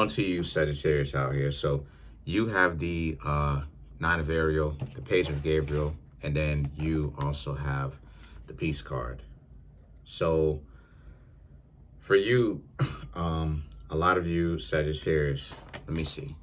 On to you, Sagittarius out here. So you have the Nine of Ariel, the Page of Gabriel, and then you also have the Peace card. So for you, a lot of you Sagittarius, let me see.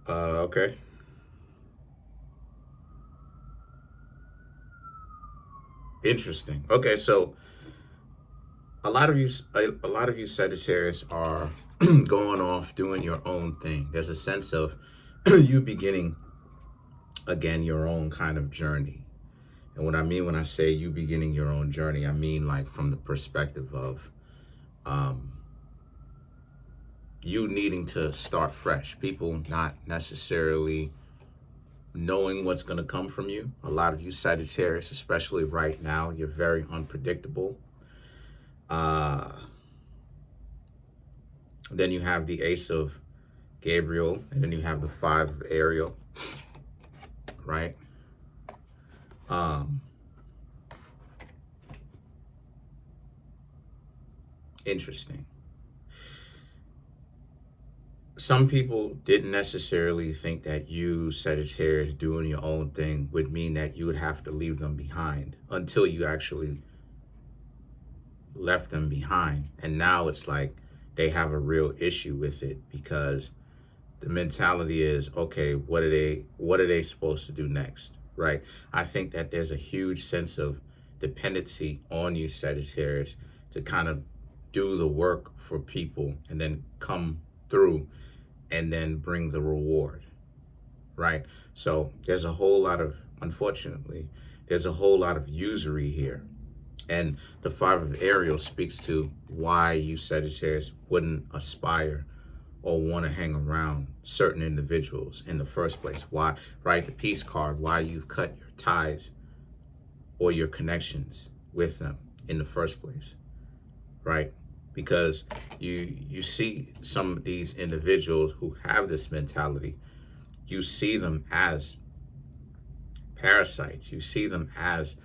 Okay. Interesting. Okay, so a lot of you Sagittarius are going off doing your own thing. There's a sense of you beginning again your own kind of journey. And what I mean when I say you beginning your own journey, I mean like from the perspective of um, you needing to start fresh. People not necessarily knowing what's going to come from you. A lot of you Sagittarius, especially right now, you're very unpredictable. Then you have the Ace of Gabriel, and then you have the Five of Ariel, right? Interesting. Some people didn't necessarily think that you, Sagittarius, doing your own thing would mean that you would have to leave them behind until you actually left them behind. And now it's like they have a real issue with it because the mentality is, okay, what are they supposed to do next? Right? I think that there's a huge sense of dependency on you, Sagittarius, to kind of do the work for people and then come through and then bring the reward, right? So there's a whole lot of, unfortunately, there's a whole lot of usury here. And the Five of Ariel speaks to why you Sagittarius wouldn't aspire or want to hang around certain individuals in the first place. Why, right? The Peace card, why you've cut your ties or your connections with them in the first place, right? Because you see some of these individuals who have this mentality, you see them as parasites. You see them as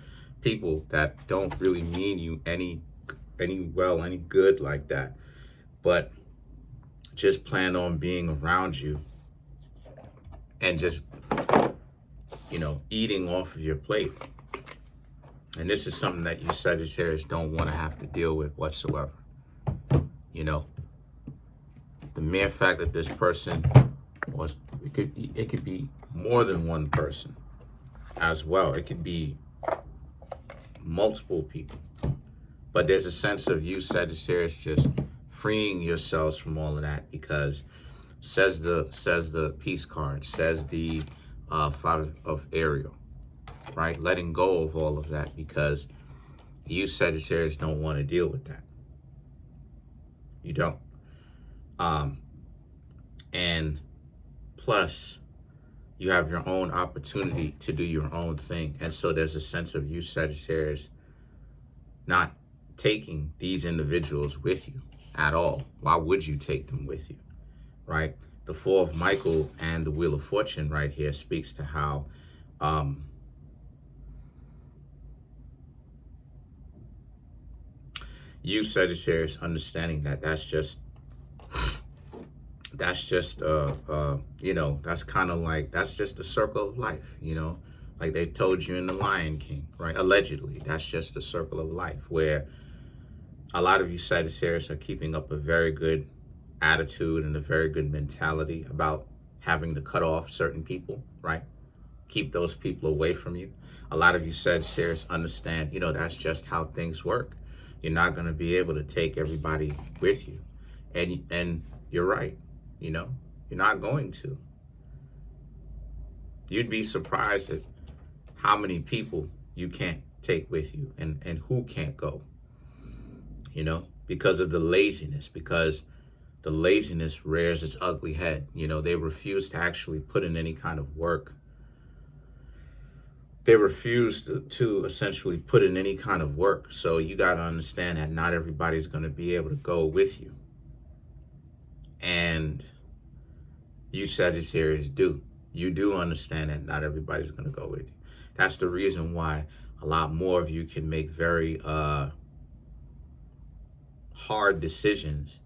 people that don't really mean you any good like that, but just plan on being around you and just, eating off of your plate. And this is something that you Sagittarius don't want to have to deal with whatsoever. The mere fact that this person was, it could be more than one person as well. It could be multiple people. But there's a sense of you Sagittarius just freeing yourselves from all of that because says the Peace card, says the Five of Ariel, right? Letting go of all of that because you Sagittarius don't want to deal with that. You don't. And plus, you have your own opportunity to do your own thing. And so there's a sense of you Sagittarius not taking these individuals with you at all. Why would you take them with you, right? The Four of Michael and the Wheel of Fortune right here speaks to how you Sagittarius understanding that that's just that's kind of like, that's just the circle of life, like they told you in The Lion King, right? Allegedly, that's just the circle of life where a lot of you Sagittarius are keeping up a very good attitude and a very good mentality about having to cut off certain people, right? Keep those people away from you. A lot of you Sagittarius understand, that's just how things work. You're not going to be able to take everybody with you. And you're right. You're not going to. You'd be surprised at how many people you can't take with you and who can't go, because of the laziness, because the laziness rears its ugly head. They refuse to actually put in any kind of work. They refuse to essentially put in any kind of work. So you got to understand that not everybody's going to be able to go with you. And You Sagittarius do. You do understand that not everybody's going to go with you. That's the reason why a lot more of you can make very hard decisions,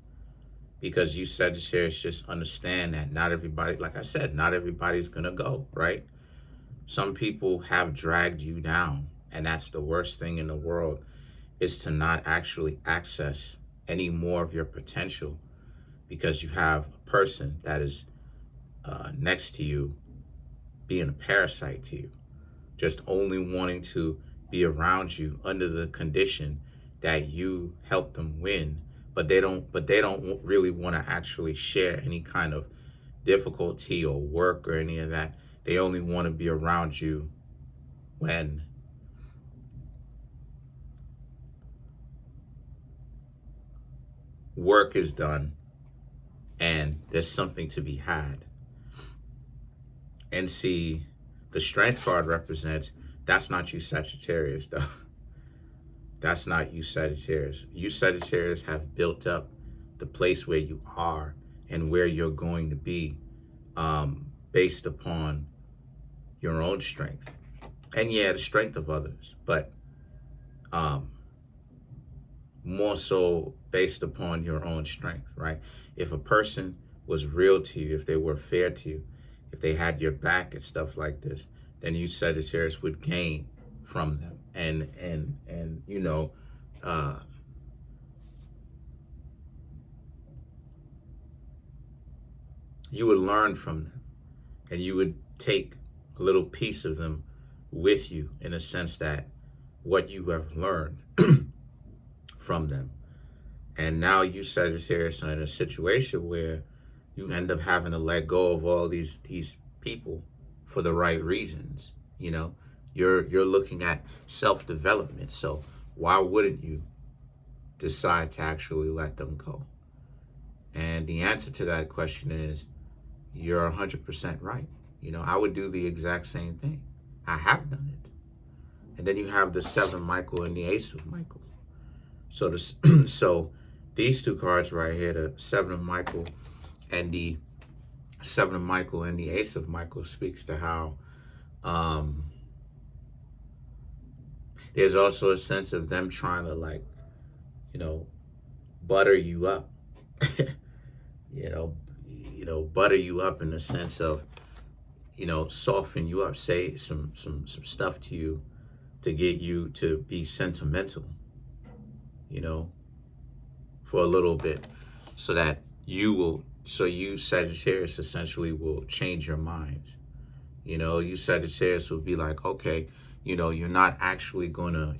because you Sagittarius just understand that not everybody, like I said, not everybody's going to go, right? Some people have dragged you down, and that's the worst thing in the world, is to not actually access any more of your potential because you have a person that is next to you being a parasite to you, just only wanting to be around you under the condition that you help them win, but they don't really want to actually share any kind of difficulty or work or any of that. They only want to be around you when work is done and there's something to be had. And see, the strength card represents, that's not you Sagittarius though. That's not you Sagittarius. You Sagittarius have built up the place where you are and where you're going to be based upon your own strength. And yeah, the strength of others, but more so based upon your own strength, right? If a person was real to you, if they were fair to you, if they had your back and stuff like this, then you Sagittarius would gain from them. And you know, you would learn from them, and you would take a little piece of them with you, in a sense that what you have learned from them. And now you Sagittarius are in a situation where you end up having to let go of all these people for the right reasons. You know, you're looking at self-development. So why wouldn't you decide to actually let them go? And the answer to that question is, you're 100% right. You know, I would do the exact same thing. I have done it. And then you have the 7 of Michael and the Ace of Michael. So this, so these two cards right here, the 7 of Michael and the 7 of Michael and the Ace of Michael, speaks to how there's also a sense of them trying to, like, you know, butter you up. you know, butter you up in the sense of, you know, soften you up, say some stuff to you to get you to be sentimental, you know, for a little bit, so that you Sagittarius essentially will change your minds. You know, you Sagittarius will be like, okay, you know, you're not actually gonna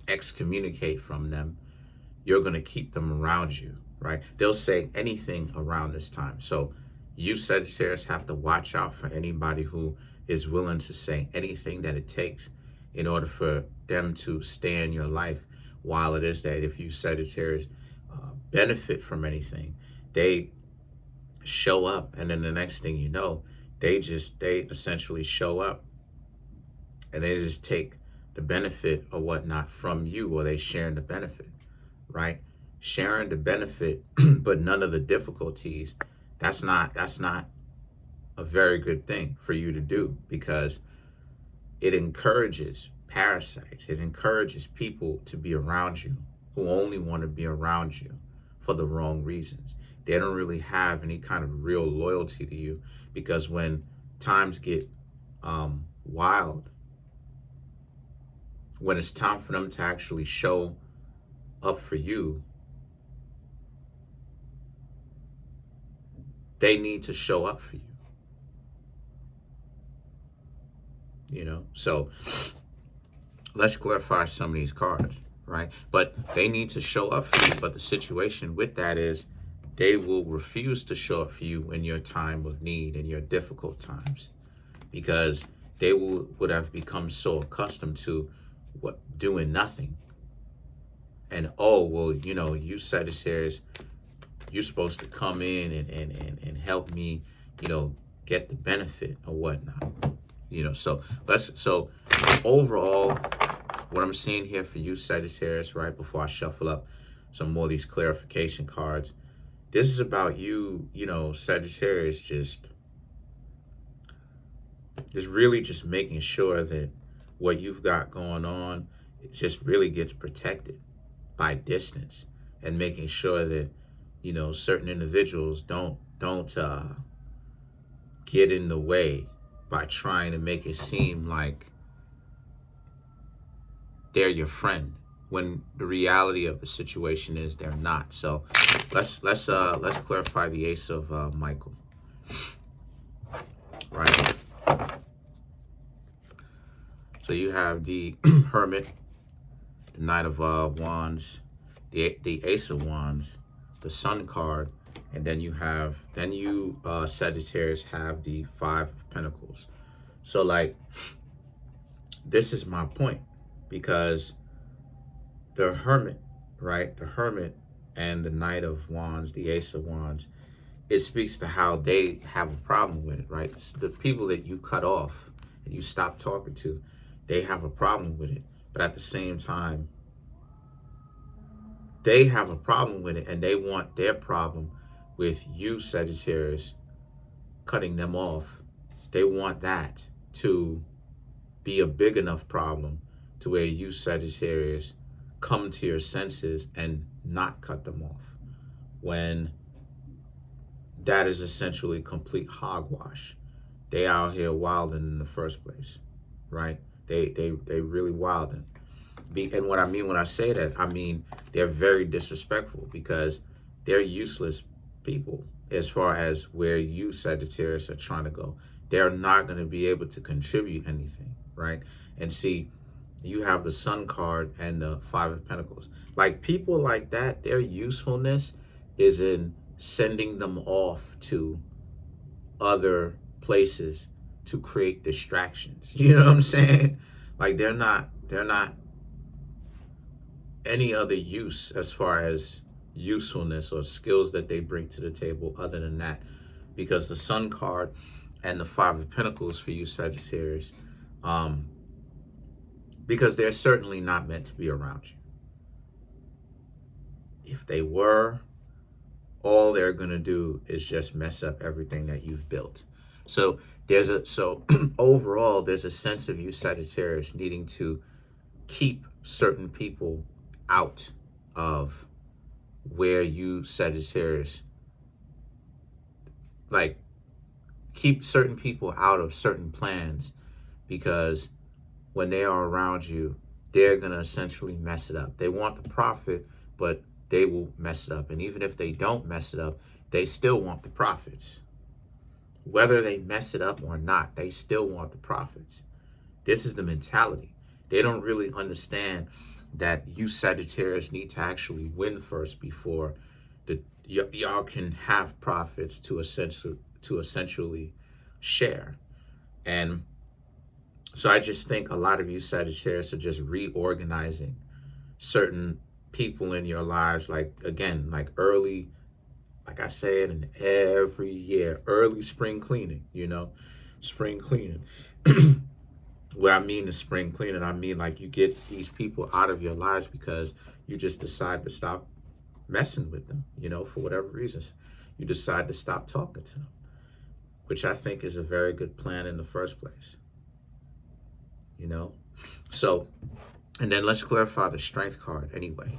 excommunicate from them. You're gonna keep them around you, right? They'll say anything around this time. So you Sagittarius have to watch out for anybody who is willing to say anything that it takes in order for them to stay in your life, while it is that if you Sagittarius benefit from anything, they show up, and then the next thing you know, they essentially show up and they just take the benefit or whatnot from you, or they sharing the benefit, right? Sharing the benefit, but none of the difficulties, that's not a very good thing for you to do, because it encourages parasites. It encourages people to be around you who only want to be around you for the wrong reasons. They don't really have any kind of real loyalty to you, because when times get wild, when it's time for them to actually show up for you, they need to show up for you. You know, so let's clarify some of these cards, right? But they need to show up for you. But the situation with that is, they will refuse to show up for you in your time of need, in your difficult times, because they would have become so accustomed to doing nothing. And, oh, well, you know, you Sagittarius, you're supposed to come in and help me, you know, get the benefit or whatnot. You know, so overall, what I'm seeing here for you Sagittarius, right, before I shuffle up, some more of these clarification cards. This is about you, Sagittarius, just really just making sure that what you've got going on, it just really gets protected by distance, and making sure that, certain individuals don't get in the way by trying to make it seem like they're your friend, when the reality of the situation is they're not. So let's clarify the Ace of Michael, right? So you have the Hermit, the Knight of Wands, the Ace of Wands, the Sun card, and then you Sagittarius have the Five of Pentacles. So like, this is my point, because the Hermit, right? The Hermit and the Knight of Wands, the Ace of Wands, it speaks to how they have a problem with it, right? The people that you cut off and you stop talking to, they have a problem with it. But at the same time, they have a problem with it, and they want their problem with you, Sagittarius, cutting them off. They want that to be a big enough problem to where you, Sagittarius, come to your senses and not cut them off, when that is essentially complete hogwash. They out here wilding in the first place, right? They really wilding. And what I mean when I say that, I mean they're very disrespectful, because they're useless people as far as where you, Sagittarius, are trying to go. They're not going to be able to contribute anything, right? And see, you have the Sun card and the Five of Pentacles. Like, people like that, their usefulness is in sending them off to other places to create distractions. You know what I'm saying? Like, they're not any other use as far as usefulness or skills that they bring to the table other than that. Because the Sun card and the Five of Pentacles for you, Sagittarius, because they're certainly not meant to be around you. If they were, all they're going to do is just mess up everything that you've built. So overall, there's a sense of you, Sagittarius, needing to keep certain people out of where you, Sagittarius, like, keep certain people out of certain plans, because when they are around you, they're going to essentially mess it up. They want the profit, but they will mess it up. And even if they don't mess it up, they still want the profits. Whether they mess it up or not, they still want the profits. This is the mentality. They don't really understand that you, Sagittarius, need to actually win first before y'all can have profits to essentially share. And so I just think a lot of you, Sagittarius, are just reorganizing certain people in your lives, like, again, like early, like I said, in every year, early spring cleaning, spring cleaning. Where I mean the spring cleaning, I mean like you get these people out of your lives because you just decide to stop messing with them, for whatever reasons. You decide to stop talking to them, which I think is a very good plan in the first place, So, and then let's clarify the Strength card anyway.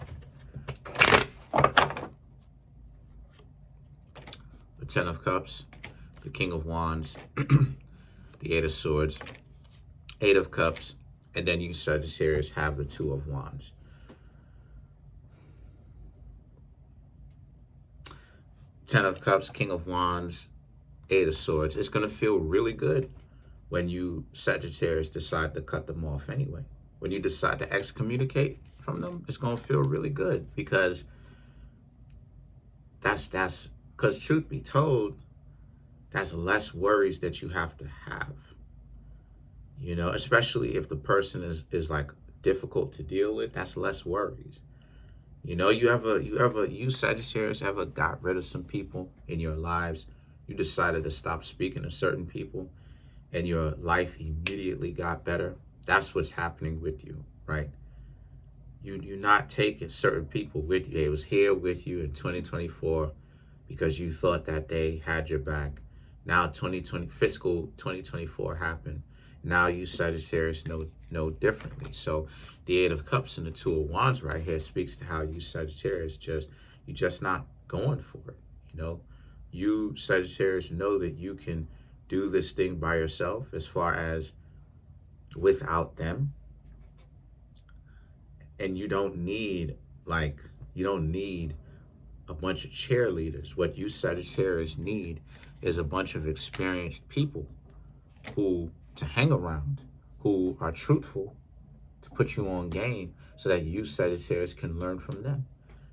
The Ten of Cups, the King of Wands, the Eight of Swords, Eight of Cups, and then you, Sagittarius, have the Two of Wands. Ten of Cups, King of Wands, Eight of Swords. It's going to feel really good when you, Sagittarius, decide to cut them off anyway. When you decide to excommunicate from them, it's going to feel really good, because because truth be told, that's less worries that you have to have. Especially if the person is like difficult to deal with, that's less worries. You Sagittarius ever got rid of some people in your lives? You decided to stop speaking to certain people and your life immediately got better. That's what's happening with you, right? you're not taking certain people with you. They was here with you in 2024 because you thought that they had your back. Now fiscal 2024 happened. Now you Sagittarius know differently. So the Eight of Cups and the Two of Wands right here speaks to how you Sagittarius you just not going for it. You know, you Sagittarius know that you can do this thing by yourself as far as without them. And you don't need a bunch of cheerleaders. What you Sagittarius need is a bunch of experienced people who to hang around, who are truthful, to put you on game so that you Sagittarius can learn from them.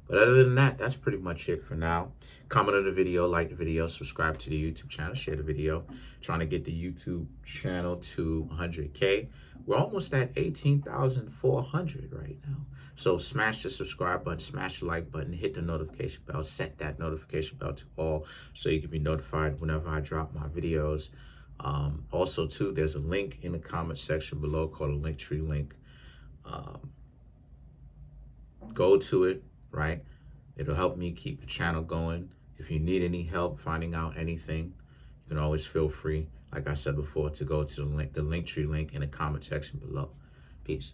But other than that, that's pretty much it for now. Comment on the video, like the video, subscribe to the YouTube channel, share the video. Trying to get the YouTube channel to 100K. We're almost at 18,400 right now. So smash the subscribe button, smash the like button, hit the notification bell, set that notification bell to all so you can be notified whenever I drop my videos. Also, too, there's a link in the comment section below called a Linktree link. Go to it. Right? It'll help me keep the channel going. If you need any help finding out anything, you can always feel free, like I said before, to go to the Linktree link in the comment section below. Peace.